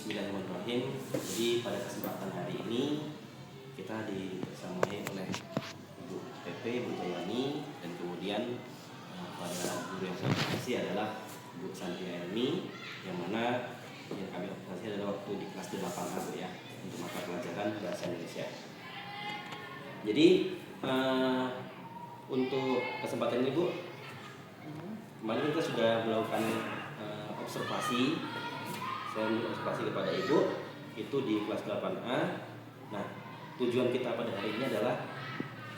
Bismillahirrahmanirrahim. Jadi pada kesempatan hari ini kita disamai oleh Ibu PP, Ibu Jayani, dan kemudian pada guru yang saya kasih adalah Ibu Santi Elmi, yang mana yang kami observasi adalah waktu di kelas 8A Bu ya, untuk mata pelajaran bahasa Indonesia. Jadi untuk kesempatan ini Bu, kemarin kita sudah melakukan observasi. Saya observasi kepada Ibu itu di kelas 8A. Nah, tujuan kita pada hari ini adalah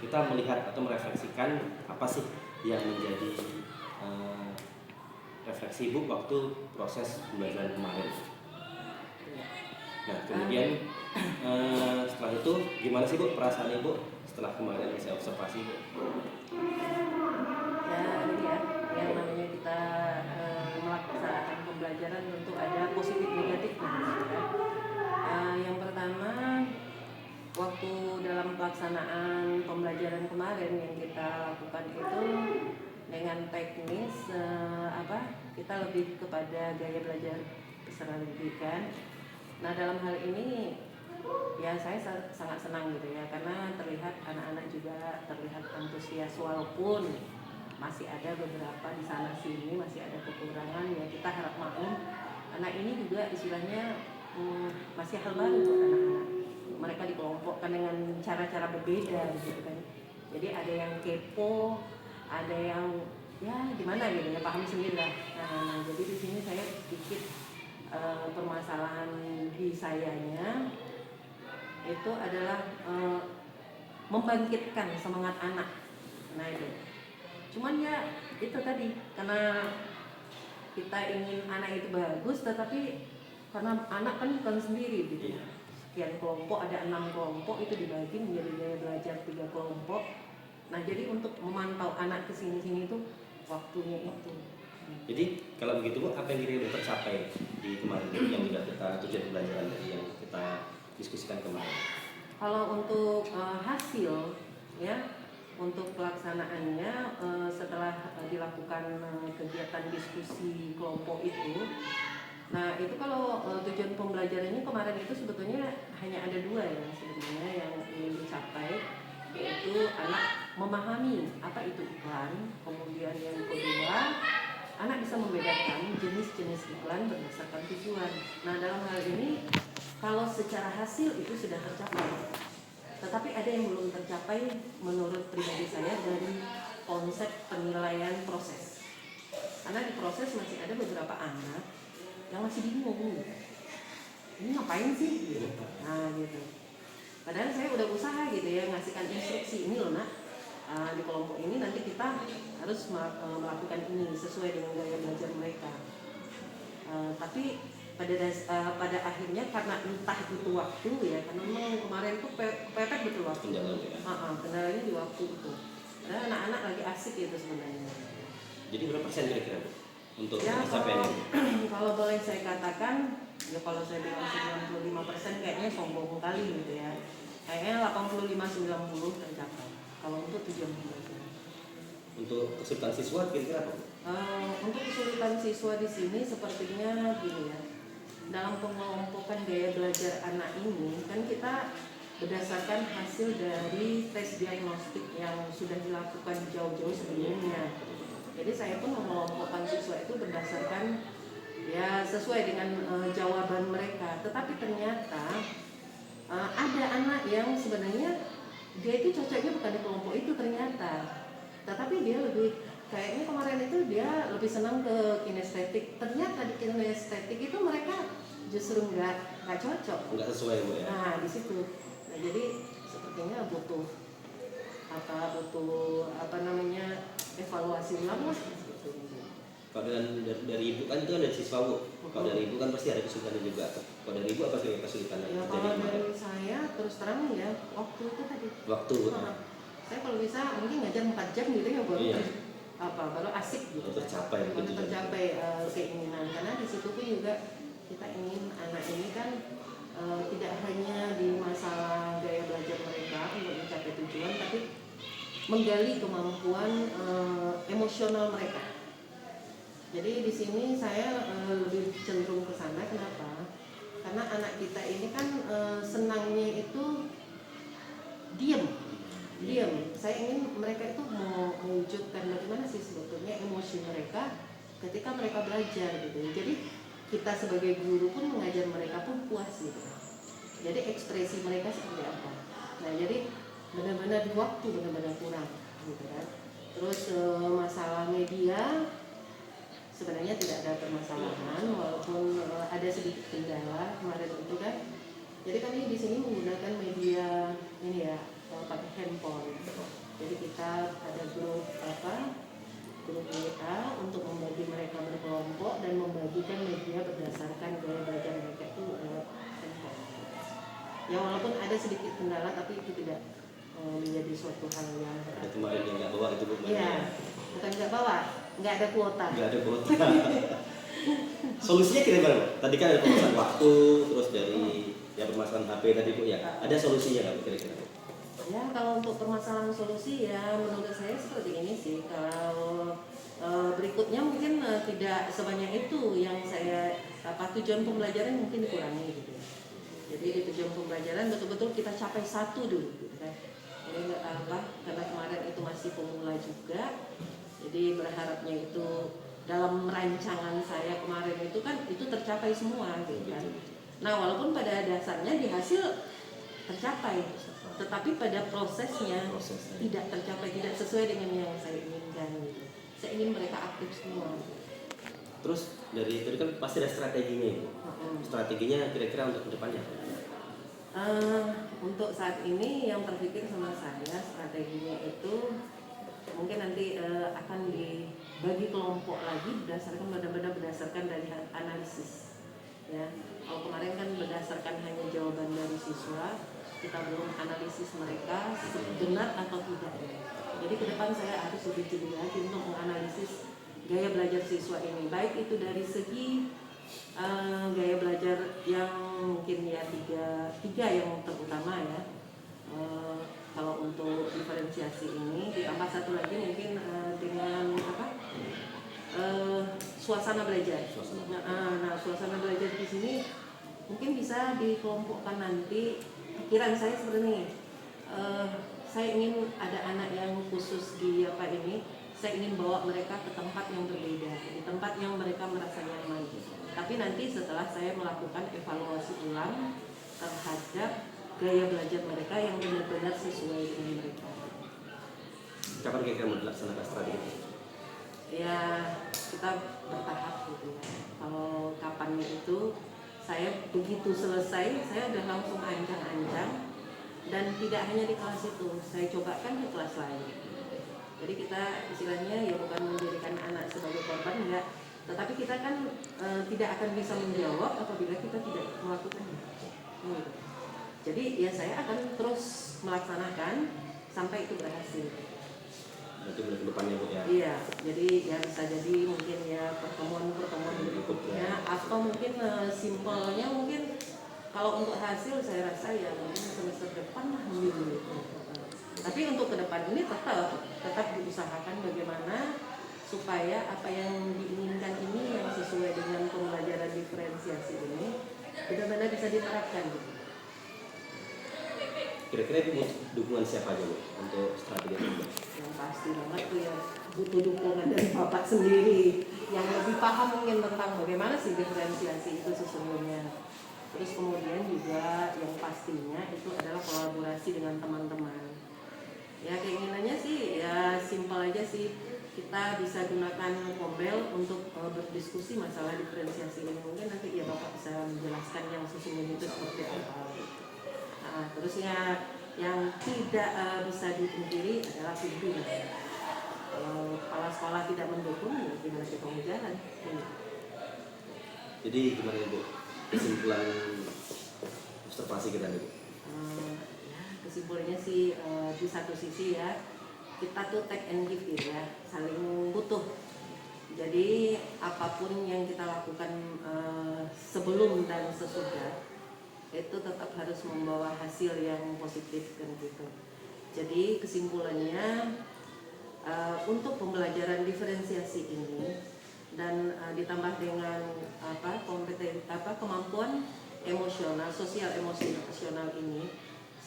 kita melihat atau merefleksikan apa sih yang menjadi refleksi Ibu waktu proses pembelajaran kemarin. Nah, kemudian setelah itu gimana sih Bu perasaan Ibu setelah kemarin saya observasi Bu? Ya, ini ya, yang namanya kita melaksanakan pembelajaran tentu ada positif negatifnya. Yang pertama, waktu dalam pelaksanaan pembelajaran kemarin yang kita lakukan itu dengan teknis kita lebih kepada gaya belajar strategi kan. Nah, dalam hal ini ya saya sangat senang gitu ya, karena terlihat anak-anak juga terlihat antusias, walaupun masih ada beberapa di sana sini masih ada kekurangan ya, kita harap maklum. Anak ini juga istilahnya masih hal baru buat anak-anak. Mereka dikelompokkan dengan cara-cara berbeda gitu kan. Jadi ada yang kepo, ada yang ya gimana gitu ya, paham sendiri lah. Nah, jadi di sini saya sedikit permasalahan di sayanya itu adalah membangkitkan semangat anak. Nah itu. Cuman ya itu tadi, karena kita ingin anak itu bagus, tetapi karena anak kan bukan sendiri gitu. Sekian kelompok, ada 6 kelompok itu dibagi menjadi gaya belajar 3 kelompok. Nah, jadi untuk memantau anak kesini-sini itu waktunya itu. Jadi kalau begitu Bu, apa yang kira-kira tercapai di kemarin yang sudah kita tujuan pembelajaran dari yang kita diskusikan kemarin? Kalau untuk hasil ya, untuk pelaksanaannya setelah dilakukan kegiatan diskusi kelompok itu, nah itu kalau tujuan pembelajarannya kemarin itu sebetulnya hanya ada 2 ya sebenarnya yang ingin dicapai, yaitu anak memahami apa itu iklan, kemudian yang kedua anak bisa membedakan jenis-jenis iklan berdasarkan tujuan. Nah, dalam hal ini kalau secara hasil itu sudah tercapai, tetapi ada yang belum tercapai menurut pribadi saya dari konsep penilaian proses. Karena di proses masih ada beberapa anak yang masih bingung, ini ngapain sih? Nah gitu. Padahal saya udah usaha gitu ya, ngasihkan instruksi, ini loh nak, di kelompok ini nanti kita harus melakukan ini sesuai dengan gaya belajar mereka. Tapi pada akhirnya karena entah itu waktu ya, karena memang kemarin tuh kepepet betul waktu. Kendalanya di waktu itu. Karena anak-anak lagi asik gitu sebenarnya. Jadi berapa persen kira-kira Bu untuk ya, pencapaian ini? Kalau boleh saya katakan, ya kalau saya bilang 95% kayaknya sombong kali gitu ya. Kayaknya 85-90 tercapai kalau untuk tujuan pembelajaran. Untuk kesulitan siswa kira-kira apa Bu? Untuk kesulitan siswa di sini sepertinya gini ya. Dalam pengelompokan gaya belajar anak ini kan kita berdasarkan hasil dari tes diagnostik yang sudah dilakukan jauh-jauh sebelumnya. Jadi saya pun mengelompokkan siswa itu berdasarkan ya sesuai dengan jawaban mereka. Tetapi ternyata ada anak yang sebenarnya dia itu cocoknya bukan di kelompok itu ternyata. Tetapi dia lebih kayaknya kemarin itu dia lebih senang ke kinestetik. Ternyata di kinestetik itu mereka justru nggak cocok. Nggak sesuai Bu ya. Nah di situ. Nah, jadi sepertinya butuh evaluasi ulang lah. Kalau dari Ibu kan itu kan dari siswa Bu. Kalau dari Ibu kan pasti ada kesulitannya juga. Kalau dari Ibu apa sih kesulitannya? Ya kalau dari saya terus terang ya waktu itu tadi. Waktu. Saya kalau bisa mungkin ngajar 4 jam gitu ya baru baru asik gitu. Tercapai keinginan, karena di situ pun juga kita ingin anak ini kan tidak hanya di masalah gaya belajar mereka untuk mencapai tujuan, tapi menggali kemampuan emosional mereka. Jadi di sini saya lebih cenderung ke sana. Kenapa? Karena saya ingin mereka itu mewujudkan bagaimana sih sebetulnya emosi mereka ketika mereka belajar gitu. Jadi kita sebagai guru pun mengajar mereka pun puas gitu. Jadi ekspresi mereka seperti apa. Nah jadi benar-benar di waktu benar-benar kurang gitu kan. Terus masalah media sebenarnya tidak ada permasalahan walaupun ada sedikit kendala kemarin itu kan. Jadi kami di sini menggunakan media ini ya pakai handphone. Jadi kita ada grup WA untuk membagi mereka berkelompok dan membagikan media berdasarkan gaya belajar mereka itu handphone. Ya walaupun ada sedikit kendala tapi itu tidak menjadi suatu hal yang Ada kemarin yang nggak bawa itu Bu. Iya, bukan nggak bawa, nggak ada kuota. Nggak ada kuota. Solusinya kira-kira Bu? Tadi kan ada permasalahan waktu, terus dari ya permasalahan HP tadi Bu ya. Ada solusinya nggak Bu kira-kira? Ya kalau untuk permasalahan solusi ya menurut saya seperti ini sih. Kalau berikutnya mungkin tidak sebanyak itu yang saya tujuan pembelajaran mungkin dikurangi gitu. Jadi di tujuan pembelajaran betul-betul kita capai satu dulu gitu kan. Jadi nggak karena kemarin itu masih pemula juga. Jadi berharapnya itu dalam rancangan saya kemarin itu kan itu tercapai semua gitu kan. Nah walaupun pada dasarnya di hasil tercapai, tetapi pada prosesnya tidak tercapai, tidak sesuai dengan yang saya inginkan gitu. Saya ingin mereka aktif semua. Terus dari itu kan pasti ada strateginya Bu. Strateginya kira-kira untuk kedepannya? Untuk saat ini yang terpikir sama saya strateginya itu mungkin nanti akan dibagi kelompok lagi berdasarkan benar-benar berdasarkan dari analisis ya. Kalau kemarin kan berdasarkan hanya jawaban dari siswa, kita belum analisis mereka benar atau tidak ya. Jadi ke depan saya harus lebih jeli lagi untuk menganalisis gaya belajar siswa ini, baik itu dari segi gaya belajar yang mungkin ya tiga yang terutama ya. Kalau untuk diferensiasi ini ditambah satu lagi mungkin dengan suasana belajar. Nah, suasana belajar di sini mungkin bisa dikelompokkan nanti. Pikiran saya seperti ini. Saya ingin ada anak yang khusus di ini. Saya ingin bawa mereka ke tempat yang berbeda, di tempat yang mereka merasa nyaman. Tapi nanti setelah saya melakukan evaluasi ulang terhadap gaya belajar mereka yang benar-benar sesuai dengan mereka. Kapan kira-kira mau dilaksanakan strategi? Ya kita bertahap gitu. Kalau kapannya itu saya begitu selesai saya udah langsung ancang-ancang dan tidak hanya di kelas itu, saya cobakan di kelas lain. Jadi kita istilahnya ya bukan menjadikan anak sebagai korban enggak, tetapi kita kan tidak akan bisa menjawab apabila kita tidak melakukannya. Jadi ya saya akan terus melaksanakan sampai itu berhasil. Nanti mulai ke depannya Bu ya. Iya, jadi ya bisa jadi mungkin ya pertemuan berikutnya atau mungkin simpelnya mungkin kalau untuk hasil saya rasa ya mungkin semester depan lah minggu itu. Tapi untuk ke depan ini tetap diusahakan bagaimana supaya apa yang diinginkan ini yang sesuai dengan pembelajaran diferensiasi ini benar-benar bisa diterapkan gitu. Kira-kira Ibu dukungan siapa aja Bu untuk strategi itu? Yang pasti banget tuh ya butuh dukungan dari Bapak sendiri yang lebih paham mungkin tentang bagaimana sih diferensiasi itu sesungguhnya. Terus kemudian juga yang pastinya itu adalah kolaborasi dengan teman-teman. Ya keinginannya sih ya simpel aja sih, kita bisa gunakan Kombel untuk berdiskusi masalah diferensiasi ini. Mungkin nanti ya Bapak bisa menjelaskan yang sesungguhnya itu seperti apa. Nah, terus ya yang tidak bisa dipungkiri adalah figur. Kalau kepala sekolah tidak mendukung, ya gimana kita mau jalan? Jadi gimana Ibu kesimpulan observasi kita nih Bu? Ya, kesimpulannya sih di satu sisi ya kita tuh take and give gitu ya, saling butuh. Jadi apapun yang kita lakukan sebelum dan sesudah itu tetap harus membawa hasil yang positif kan gitu. Jadi kesimpulannya untuk pembelajaran diferensiasi ini dan ditambah dengan kemampuan emosional, sosial emosional ini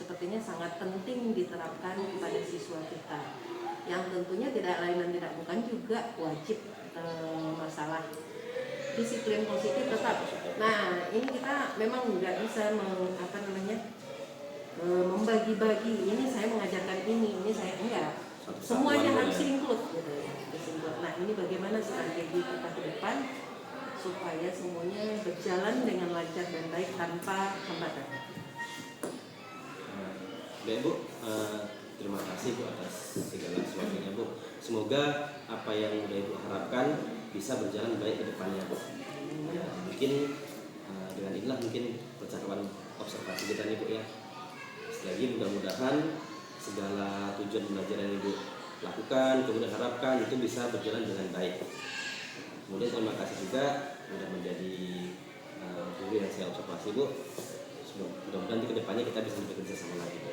sepertinya sangat penting diterapkan kepada siswa kita, yang tentunya tidak lain dan tidak bukan juga wajib masalah disiplin positif tetap. Nah ini kita memang nggak bisa membagi-bagi, ini saya mengajarkan ini saya enggak, semuanya harus include gitu ya. Nah ini bagaimana strategi kita ke depan supaya semuanya berjalan dengan lancar dan baik tanpa hambatan. Baik Bu, terima kasih Bu atas segala sesuatunya Bu. Semoga apa yang udah Ibu harapkan bisa berjalan baik ke depannya Bu. Ya, mungkin dengan inilah mungkin percakapan observasi kita nih Bu ya. Lagi mudah-mudahan segala tujuan belajar yang Ibu lakukan, kemudian harapkan itu bisa berjalan dengan baik. Kemudian terima kasih juga sudah menjadi guru yang saya observasi Bu. Mudah-mudahan di kedepannya kita bisa bekerja sama lagi Bu.